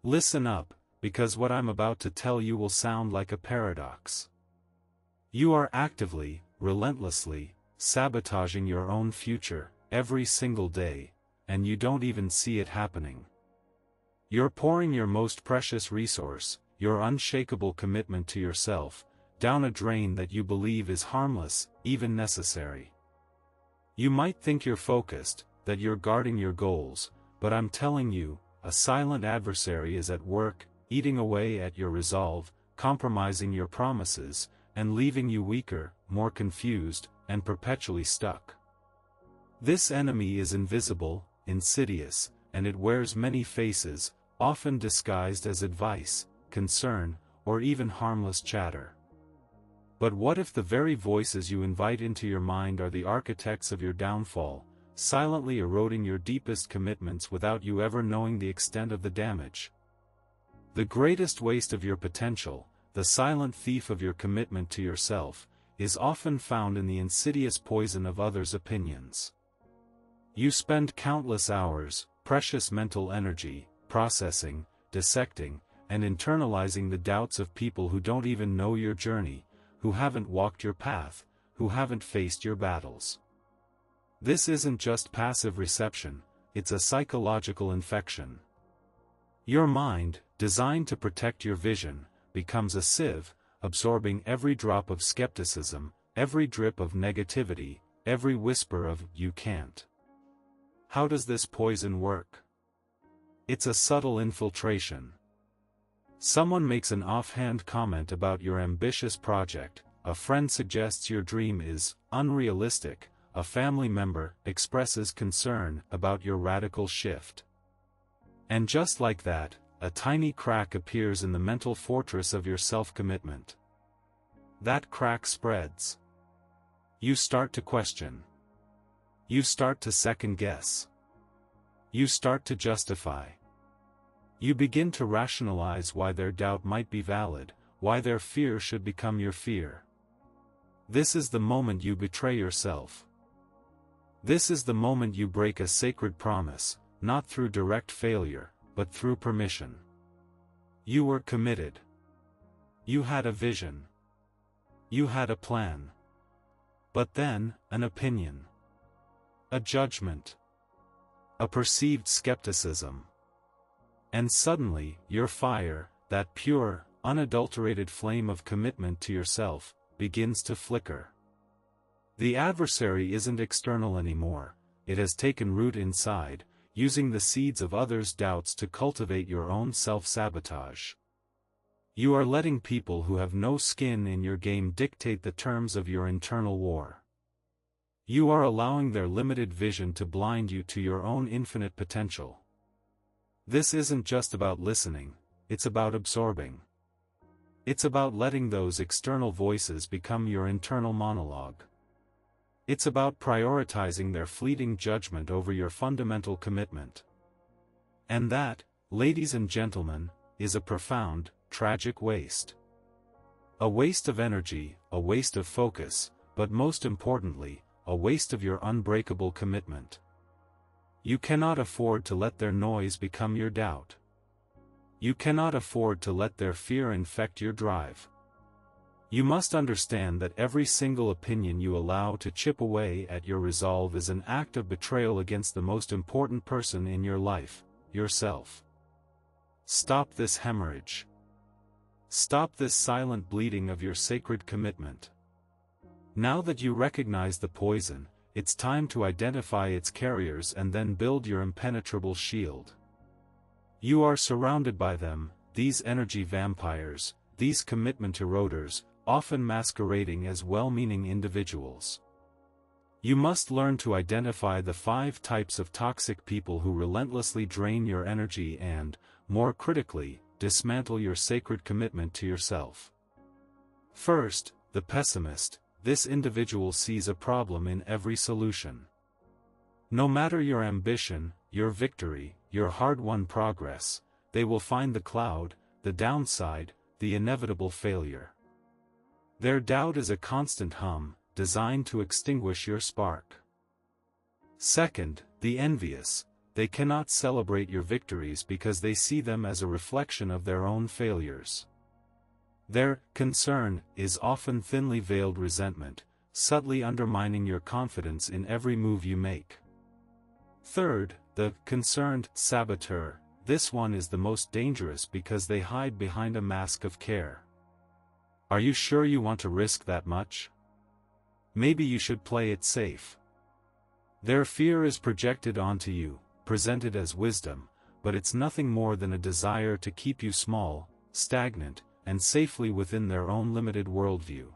Listen up, because what I'm about to tell you will sound like a paradox. You are actively, relentlessly, sabotaging your own future, every single day, and you don't even see it happening. You're pouring your most precious resource, your unshakable commitment to yourself, down a drain that you believe is harmless, even necessary. You might think you're focused, that you're guarding your goals, but I'm telling you, a silent adversary is at work, eating away at your resolve, compromising your promises, and leaving you weaker, more confused, and perpetually stuck. This enemy is invisible, insidious, and it wears many faces, often disguised as advice, concern, or even harmless chatter. But what if the very voices you invite into your mind are the architects of your downfall, silently eroding your deepest commitments without you ever knowing the extent of the damage? The greatest waste of your potential, the silent thief of your commitment to yourself, is often found in the insidious poison of others' opinions. You spend countless hours, precious mental energy, processing, dissecting, and internalizing the doubts of people who don't even know your journey, who haven't walked your path, who haven't faced your battles. This isn't just passive reception, it's a psychological infection. Your mind, designed to protect your vision, becomes a sieve, absorbing every drop of skepticism, every drip of negativity, every whisper of "you can't." How does this poison work? It's a subtle infiltration. Someone makes an offhand comment about your ambitious project, a friend suggests your dream is unrealistic, a family member expresses concern about your radical shift. And just like that, a tiny crack appears in the mental fortress of your self-commitment. That crack spreads. You start to question. You start to second-guess. You start to justify. You begin to rationalize why their doubt might be valid, why their fear should become your fear. This is the moment you betray yourself. This is the moment you break a sacred promise, not through direct failure, but through permission. You were committed. You had a vision. You had a plan. But then, an opinion. A judgment. A perceived skepticism. And suddenly, your fire, that pure, unadulterated flame of commitment to yourself, begins to flicker. The adversary isn't external anymore, it has taken root inside, using the seeds of others' doubts to cultivate your own self-sabotage. You are letting people who have no skin in your game dictate the terms of your internal war. You are allowing their limited vision to blind you to your own infinite potential. This isn't just about listening, it's about absorbing. It's about letting those external voices become your internal monologue. It's about prioritizing their fleeting judgment over your fundamental commitment. And that, ladies and gentlemen, is a profound, tragic waste. A waste of energy, a waste of focus, but most importantly, a waste of your unbreakable commitment. You cannot afford to let their noise become your doubt. You cannot afford to let their fear infect your drive. You must understand that every single opinion you allow to chip away at your resolve is an act of betrayal against the most important person in your life, yourself. Stop this hemorrhage. Stop this silent bleeding of your sacred commitment. Now that you recognize the poison, it's time to identify its carriers and then build your impenetrable shield. You are surrounded by them, these energy vampires, these commitment eroders, often masquerading as well-meaning individuals. You must learn to identify the 5 types of toxic people who relentlessly drain your energy and, more critically, dismantle your sacred commitment to yourself. First, the pessimist. This individual sees a problem in every solution. No matter your ambition, your victory, your hard-won progress, they will find the cloud, the downside, the inevitable failure. Their doubt is a constant hum, designed to extinguish your spark. Second, the envious. they cannot celebrate your victories because they see them as a reflection of their own failures. Their concern is often thinly veiled resentment, subtly undermining your confidence in every move you make. Third, the concerned saboteur. This one is the most dangerous because they hide behind a mask of care. Are you sure you want to risk that much? Maybe you should play it safe. Their fear is projected onto you, presented as wisdom, but it's nothing more than a desire to keep you small, stagnant, and safely within their own limited worldview.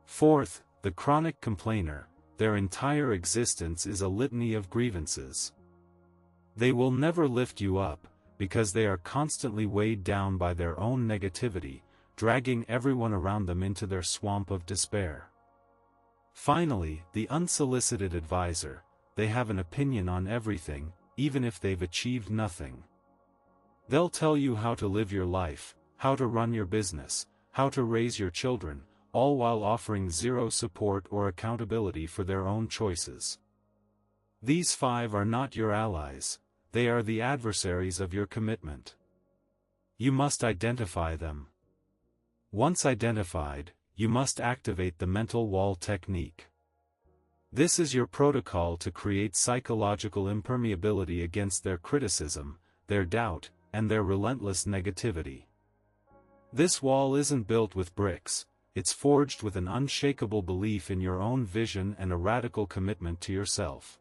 Fourth, the chronic complainer. Their entire existence is a litany of grievances. They will never lift you up, because they are constantly weighed down by their own negativity, dragging everyone around them into their swamp of despair. Finally, the unsolicited advisor. They have an opinion on everything, even if they've achieved nothing. They'll tell you how to live your life, how to run your business, how to raise your children, all while offering zero support or accountability for their own choices. These 5 are not your allies, they are the adversaries of your commitment. You must identify them. Once identified, you must activate the mental wall technique. This is your protocol to create psychological impermeability against their criticism, their doubt, and their relentless negativity. This wall isn't built with bricks, it's forged with an unshakable belief in your own vision and a radical commitment to yourself.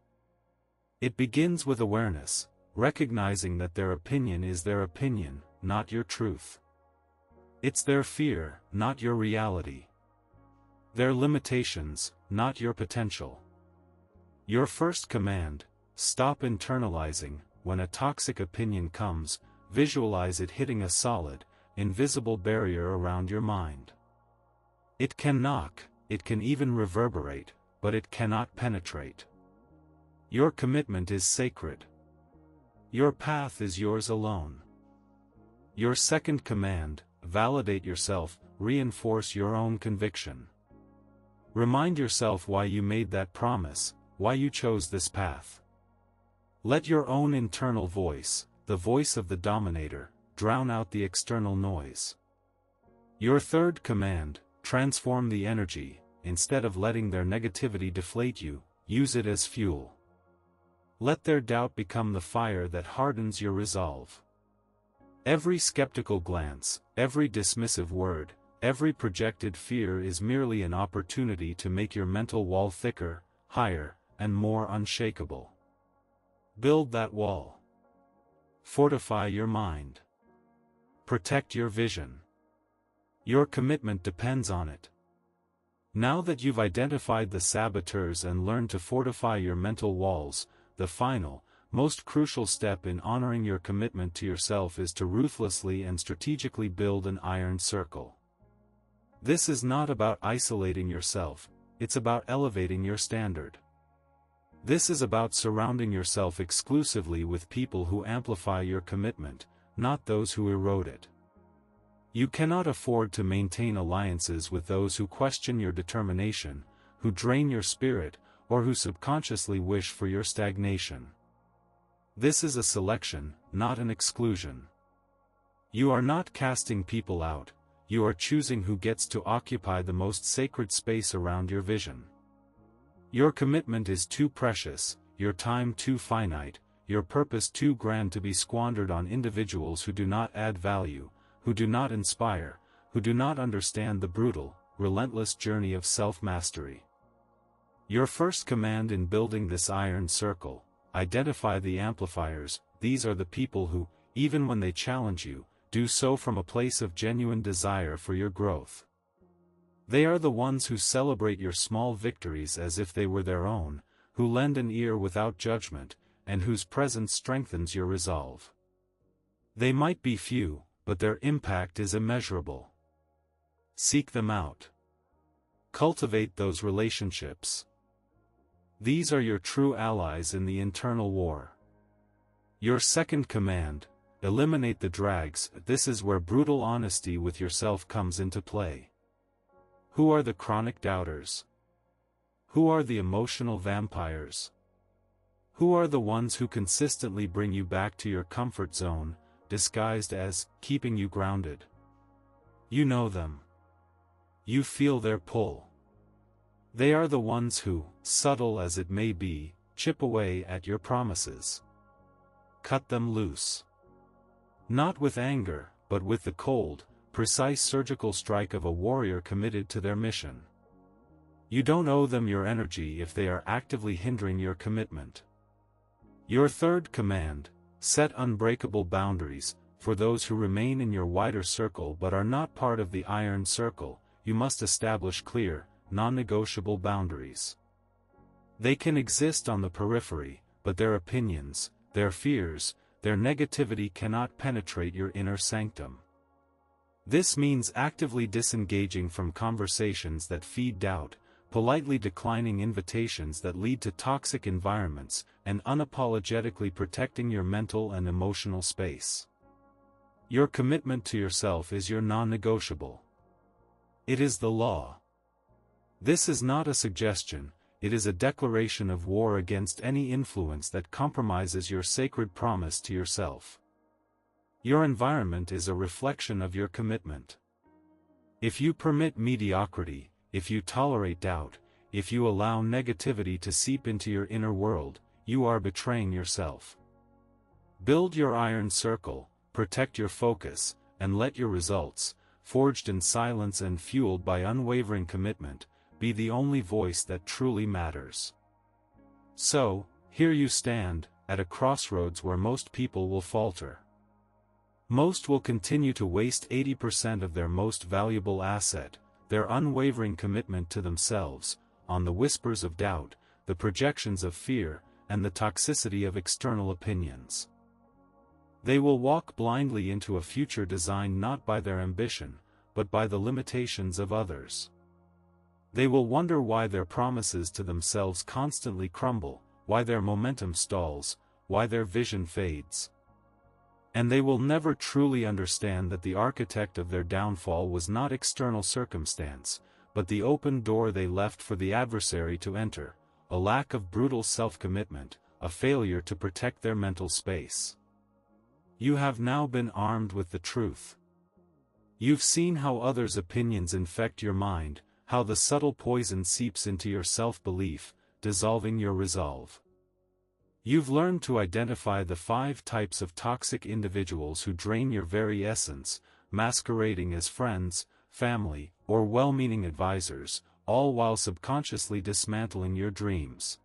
It begins with awareness, recognizing that their opinion is their opinion, not your truth. It's their fear, not your reality. Their limitations, not your potential. Your first command: stop internalizing. When a toxic opinion comes, visualize it hitting a solid, invisible barrier around your mind. It can knock, it can even reverberate, but it cannot penetrate. Your commitment is sacred. Your path is yours alone. Your second command: validate yourself, reinforce your own conviction. Remind yourself why you made that promise, why you chose this path. Let your own internal voice, the voice of the dominator, drown out the external noise. Your third command: transform the energy. Instead of letting their negativity deflate you, use it as fuel. Let their doubt become the fire that hardens your resolve. Every skeptical glance, every dismissive word, every projected fear is merely an opportunity to make your mental wall thicker, higher, and more unshakable. Build that wall. Fortify your mind. Protect your vision. Your commitment depends on it. Now that you've identified the saboteurs and learned to fortify your mental walls, the final, most crucial step in honoring your commitment to yourself is to ruthlessly and strategically build an iron circle. This is not about isolating yourself, it's about elevating your standard. This is about surrounding yourself exclusively with people who amplify your commitment, not those who erode it. You cannot afford to maintain alliances with those who question your determination, who drain your spirit, or who subconsciously wish for your stagnation. This is a selection, not an exclusion. You are not casting people out, you are choosing who gets to occupy the most sacred space around your vision. Your commitment is too precious, your time too finite, your purpose too grand to be squandered on individuals who do not add value, who do not inspire, who do not understand the brutal, relentless journey of self-mastery. Your first command in building this iron circle: identify the amplifiers. These are the people who, even when they challenge you, do so from a place of genuine desire for your growth. They are the ones who celebrate your small victories as if they were their own, who lend an ear without judgment, and whose presence strengthens your resolve. They might be few, but their impact is immeasurable. Seek them out. Cultivate those relationships. These are your true allies in the internal war. Your second command: eliminate the drags. This is where brutal honesty with yourself comes into play. Who are the chronic doubters? Who are the emotional vampires? Who are the ones who consistently bring you back to your comfort zone, disguised as keeping you grounded? You know them. You feel their pull. They are the ones who, subtle as it may be, chip away at your promises. Cut them loose. Not with anger, but with the cold, precise surgical strike of a warrior committed to their mission. You don't owe them your energy if they are actively hindering your commitment. Your third command: set unbreakable boundaries. For those who remain in your wider circle but are not part of the iron circle, you must establish clear, non-negotiable boundaries. They can exist on the periphery, but their opinions, their fears, their negativity cannot penetrate your inner sanctum. This means actively disengaging from conversations that feed doubt, politely declining invitations that lead to toxic environments, and unapologetically protecting your mental and emotional space. Your commitment to yourself is your non-negotiable. It is the law. This is not a suggestion, it is a declaration of war against any influence that compromises your sacred promise to yourself. Your environment is a reflection of your commitment. If you permit mediocrity, if you tolerate doubt, if you allow negativity to seep into your inner world, you are betraying yourself. Build your iron circle, protect your focus, and let your results, forged in silence and fueled by unwavering commitment, be the only voice that truly matters. So, here you stand, at a crossroads where most people will falter. Most will continue to waste 80% of their most valuable asset, their unwavering commitment to themselves, on the whispers of doubt, the projections of fear, and the toxicity of external opinions. They will walk blindly into a future designed not by their ambition, but by the limitations of others. They will wonder why their promises to themselves constantly crumble, why their momentum stalls, why their vision fades. And they will never truly understand that the architect of their downfall was not external circumstance, but the open door they left for the adversary to enter, a lack of brutal self-commitment, a failure to protect their mental space. You have now been armed with the truth. You've seen how others' opinions infect your mind, how the subtle poison seeps into your self-belief, dissolving your resolve. You've learned to identify the 5 types of toxic individuals who drain your very essence, masquerading as friends, family, or well-meaning advisors, all while subconsciously dismantling your dreams.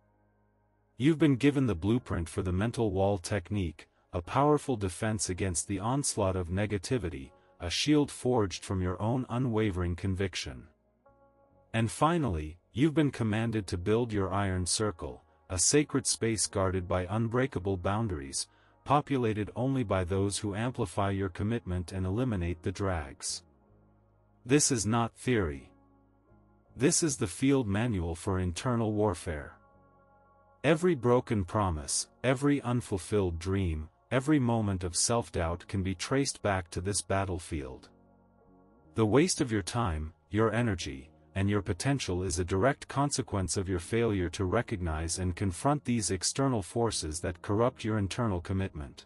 You've been given the blueprint for the mental wall technique, a powerful defense against the onslaught of negativity, a shield forged from your own unwavering conviction. And finally, you've been commanded to build your iron circle, a sacred space guarded by unbreakable boundaries, populated only by those who amplify your commitment and eliminate the drags. This is not theory. This is the field manual for internal warfare. Every broken promise, every unfulfilled dream, every moment of self-doubt can be traced back to this battlefield. The waste of your time, your energy, and your potential is a direct consequence of your failure to recognize and confront these external forces that corrupt your internal commitment.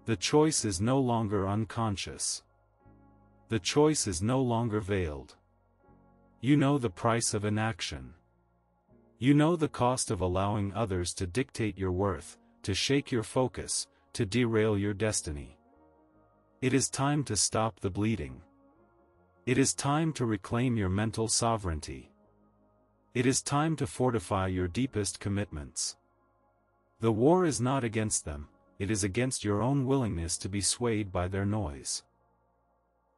The choice is no longer unconscious. The choice is no longer veiled. You know the price of inaction. You know the cost of allowing others to dictate your worth, to shake your focus, to derail your destiny. It is time to stop the bleeding. It is time to reclaim your mental sovereignty. It is time to fortify your deepest commitments. The war is not against them, it is against your own willingness to be swayed by their noise.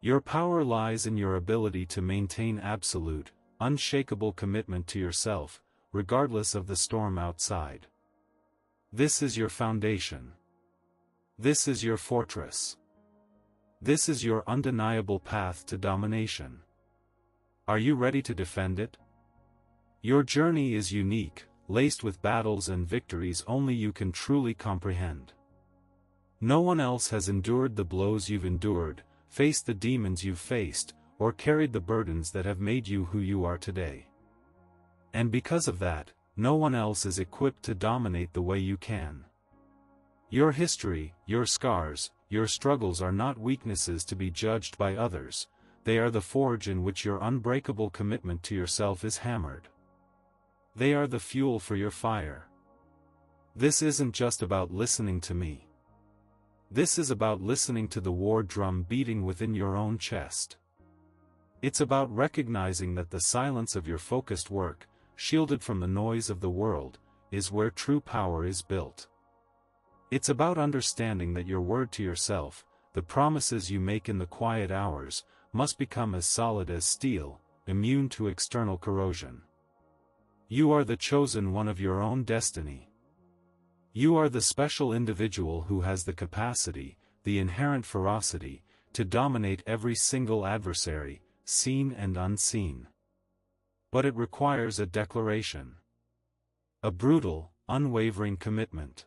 Your power lies in your ability to maintain absolute, unshakable commitment to yourself, regardless of the storm outside. This is your foundation. This is your fortress. This is your undeniable path to domination. Are you ready to defend it? Your journey is unique, laced with battles and victories only you can truly comprehend. No one else has endured the blows you've endured, faced the demons you've faced, or carried the burdens that have made you who you are today. And because of that, no one else is equipped to dominate the way you can. Your history, your scars, your struggles are not weaknesses to be judged by others, they are the forge in which your unbreakable commitment to yourself is hammered. They are the fuel for your fire. This isn't just about listening to me. This is about listening to the war drum beating within your own chest. It's about recognizing that the silence of your focused work, shielded from the noise of the world, is where true power is built. It's about understanding that your word to yourself, the promises you make in the quiet hours, must become as solid as steel, immune to external corrosion. You are the chosen one of your own destiny. You are the special individual who has the capacity, the inherent ferocity, to dominate every single adversary, seen and unseen. But it requires a declaration. A brutal, unwavering commitment.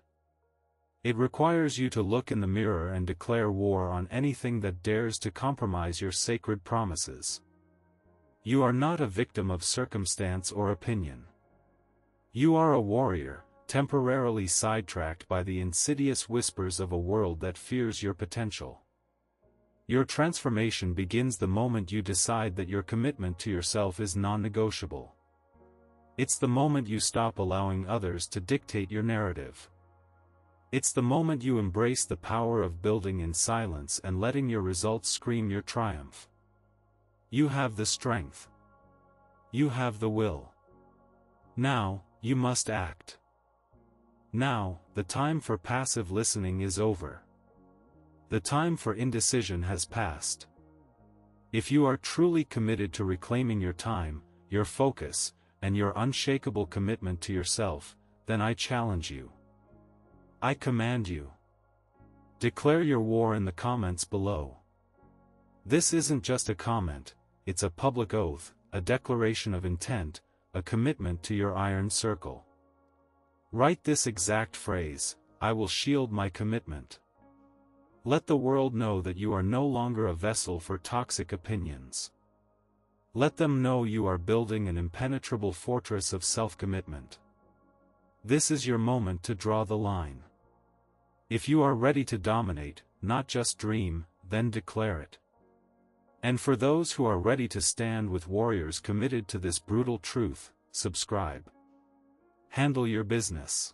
It requires you to look in the mirror and declare war on anything that dares to compromise your sacred promises. You are not a victim of circumstance or opinion. You are a warrior, temporarily sidetracked by the insidious whispers of a world that fears your potential. Your transformation begins the moment you decide that your commitment to yourself is non-negotiable. It's the moment you stop allowing others to dictate your narrative. It's the moment you embrace the power of building in silence and letting your results scream your triumph. You have the strength. You have the will. Now, you must act. Now, the time for passive listening is over. The time for indecision has passed. If you are truly committed to reclaiming your time, your focus, and your unshakable commitment to yourself, then I challenge you. I command you. Declare your war in the comments below. This isn't just a comment, it's a public oath, a declaration of intent, a commitment to your iron circle. Write this exact phrase, I will shield my commitment. Let the world know that you are no longer a vessel for toxic opinions. Let them know you are building an impenetrable fortress of self-commitment. This is your moment to draw the line. If you are ready to dominate, not just dream, then declare it. And for those who are ready to stand with warriors committed to this brutal truth, subscribe. Handle your business.